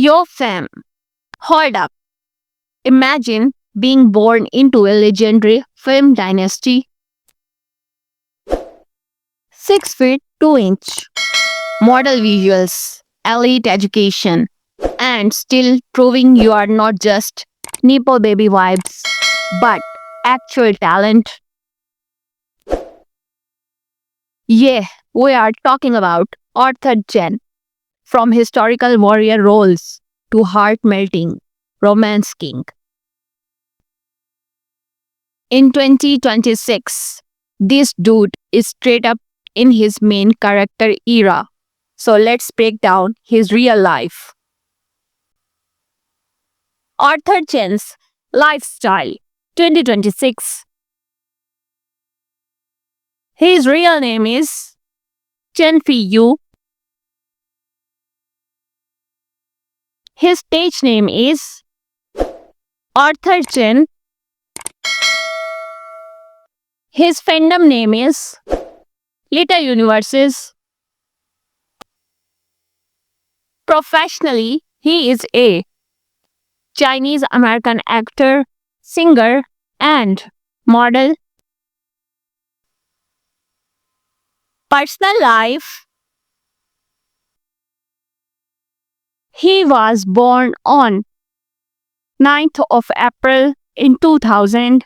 Yo, fam, hold up. Imagine being born into a legendary film dynasty, 6 feet 2 inch, model visuals, elite education, and still proving you are not just Nepo baby vibes, but actual talent. Yeah, we are talking about Arthur Chen, from historical warrior roles to heart melting romance king. In 2026, this dude is straight up in his main character era. So let's break down his real life. Arthur Chen's lifestyle 2026. His real name is Chen Fi Yu. His stage name is Arthur Chen. His fandom name is Little Universes. Professionally, he is a Chinese American actor, singer, and model. Personal life. He was born on 9th of April in 2000.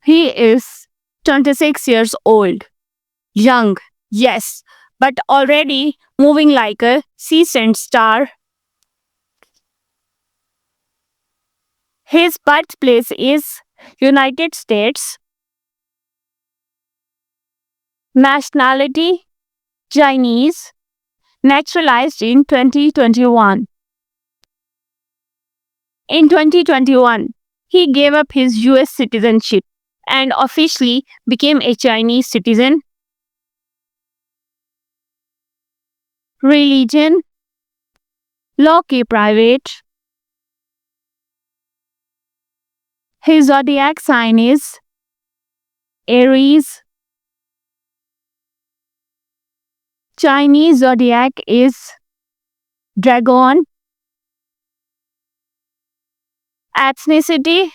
He is 26 years old. Young, yes, but already moving like a seasoned star. His birthplace is United States. Nationality Chinese. Naturalized in 2021. In 2021, he gave up his US citizenship and officially became a Chinese citizen. Religion low-key private. His zodiac sign is Aries. Chinese zodiac is Dragon. Ethnicity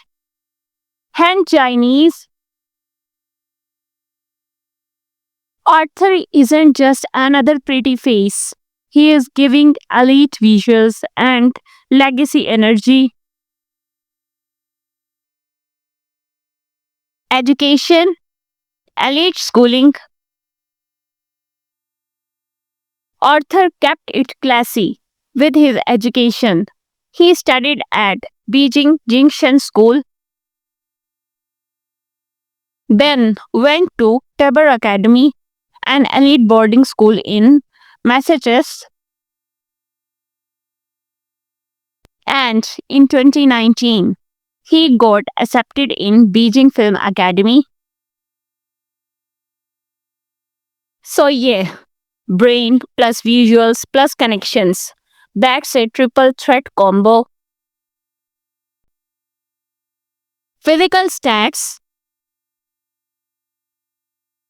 Han Chinese. Arthur isn't just another pretty face. He is giving elite visuals and legacy energy. Education, elite schooling. Arthur kept it classy with his education. He studied at Beijing Jingshan School, then went to Tabor Academy, an elite boarding school in Massachusetts, and in 2019, he got accepted in Beijing Film Academy. So yeah, brain plus visuals plus connections. That's a triple threat combo. Physical stats.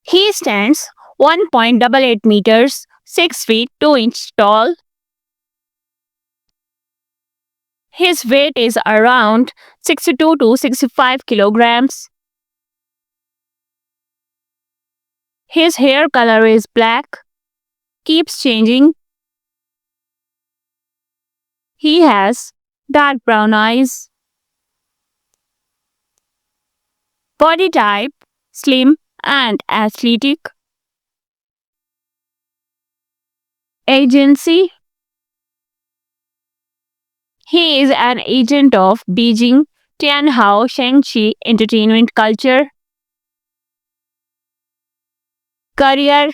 He stands 1.88 meters, 6 feet 2 inches tall. His weight is around 62 to 65 kilograms. His hair color is black, keeps changing. He has dark brown eyes. Body type slim and athletic. Agency. He is an agent of Beijing Tianhao Shangqi Entertainment Culture. Career.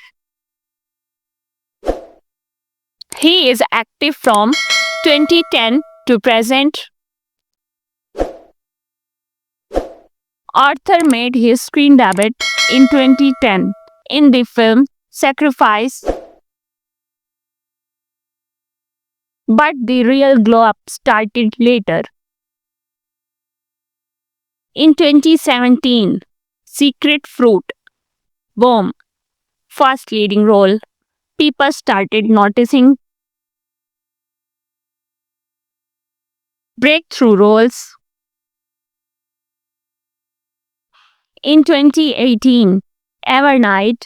He is active from 2010 to present. Arthur made his screen debut in 2010 in the film Sacrifice. But the real glow up started later. In 2017, Secret Fruit. Boom. First leading role. People started noticing. breakthrough roles. In 2018, Evernight,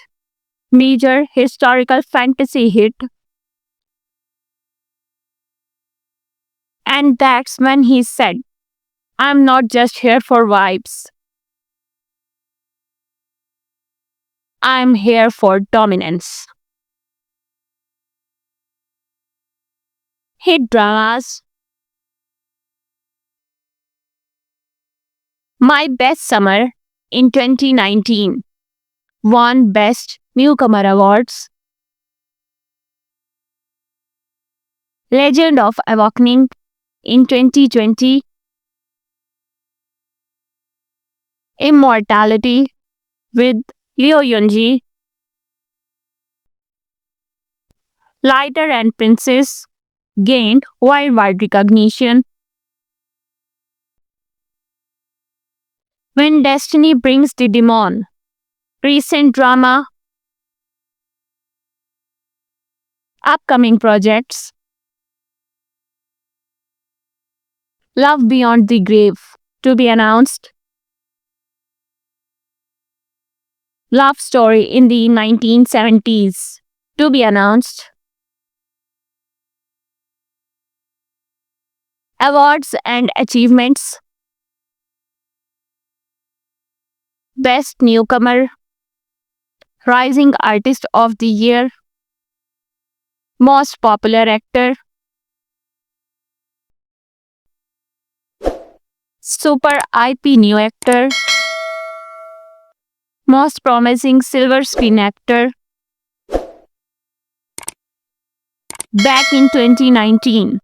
major historical fantasy hit, and that's when he said, I'm not just here for vibes, I'm here for dominance. Hit dramas. My Best Summer in 2019 won Best Newcomer Awards. Legend of Awakening in 2020. Immortality with Leo Yunji. Lighter and Princess gained worldwide recognition. When Destiny Brings the Demon. Recent drama. Upcoming projects. Love Beyond the Grave to be announced. Love Story in the 1970s to be announced. Awards and achievements. Best Newcomer, Rising Artist of the Year, Most Popular Actor, Super IP New Actor, Most Promising Silver Screen Actor. Back in 2019,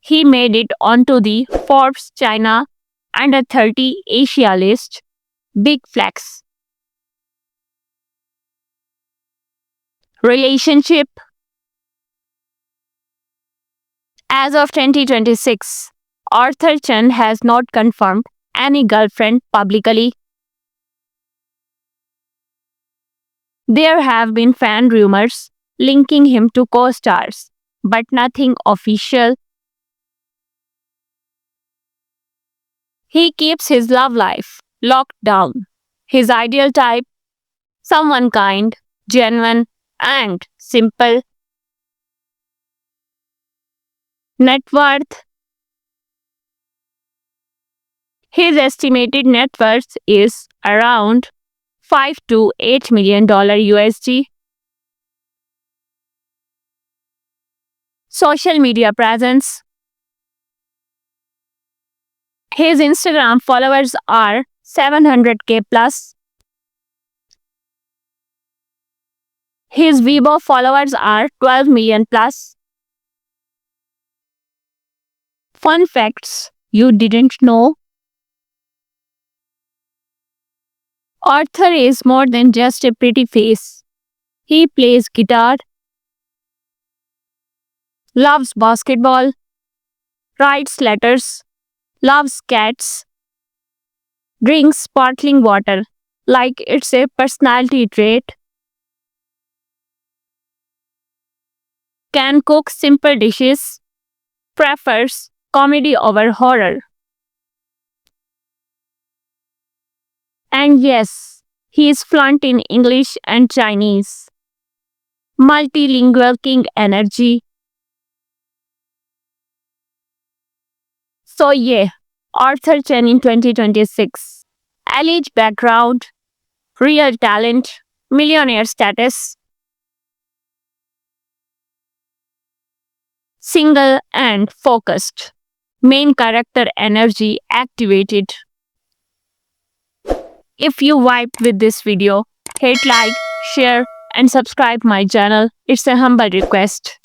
he made it onto the Forbes China Under 30 Asia list. Big flex. Relationship. As of 2026, Arthur Chen has not confirmed any girlfriend publicly. There have been fan rumors linking him to co-stars, but nothing official. He keeps his love life locked down. His ideal type, someone kind, genuine, and simple. Net worth. His estimated net worth is around $5 to $8 million USD. Social media presence. His Instagram followers are 700k plus. His Weibo followers are 12 million plus. Fun facts you didn't know. Arthur is more than just a pretty face. He plays guitar, loves basketball, writes letters, loves cats, drinks sparkling water like it's a personality trait, can cook simple dishes, prefers comedy over horror. And yes, he is fluent in English and Chinese. Multilingual king energy. So yeah, Arthur Chen in 2026. Elite background, real talent, millionaire status. Single and focused. Main character energy activated. If you vibed with this video, hit like, share and subscribe my channel. It's a humble request.